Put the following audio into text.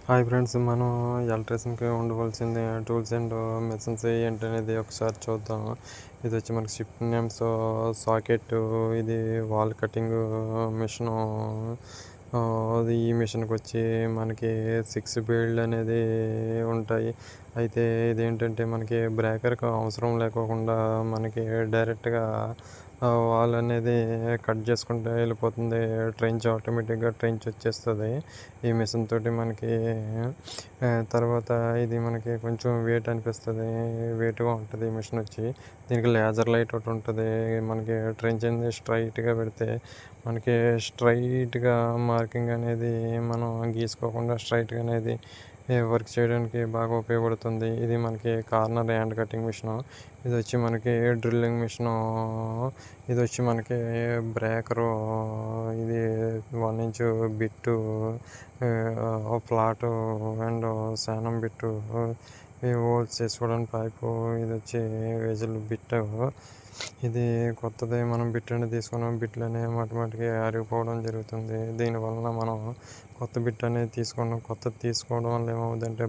Hi friends, మనం ఎలక్ట్రీషియన్‌కి ఉండవలసింది tools and machines ఏంటనేది ఒకసారి చూద్దాం. ఇది వచ్చి మనకి షిఫ్ట్ నేమ్స్ సాకెట్, ఇది వాల్ కటింగ్ మిషను. అది ఈ మిషన్కి వచ్చి మనకి 6 బీల్డ్ అనేది ఉంటాయి. అయితే ఇదేంటంటే మనకి బ్రేకర్కి అవసరం లేకోకుండా మనకి డైరెక్ట్గా వాల్ అనేది కట్ చేసుకుంటే వెళ్ళిపోతుంది. ట్రెంచ్ ఆటోమేటిక్గా ట్రెంచ్ వచ్చేస్తుంది ఈ మిషన్ తోటి మనకి. తర్వాత ఇది మనకి కొంచెం వెయిట్ అనిపిస్తుంది, వెయిట్గా ఉంటుంది ఈ మిషన్ వచ్చి. దీనికి లేజర్ లైట్ ఒకటి ఉంటుంది. మనకి ట్రెంచ్ అనేది స్ట్రైట్గా పెడితే మనకి స్ట్రైట్గా మార్కింగ్ అనేది మనం గీసుకోకుండా స్ట్రైట్గా అనేది వర్క్ చేయడానికి బాగా ఉపయోగపడుతుంది. ఇది మనకి కార్నర్ హ్యాండ్ కటింగ్ మిషను. ఇది వచ్చి మనకి డ్రిల్లింగ్ మిషను. ఇది వచ్చి మనకి బ్రేకరు. ఇది 1 ఇంచు బిట్టు, ఫ్లాటు అండ్ శానం బిట్టు, ఈ హోల్స్ చేసుకోవడానికి పైపు. ఇది వచ్చి వెజల్ బిట్టు. ఇది కొత్తది మనం బిట్ అనేది తీసుకున్నాం. బిట్లు అనేవి మాటిమాటికి ఆరిగిపోవడం జరుగుతుంది. దీనివలన మనం కొత్త బిట్ అనేది తీసుకున్నాం. కొత్తది తీసుకోవడం వల్ల ఏమవుతుందంటే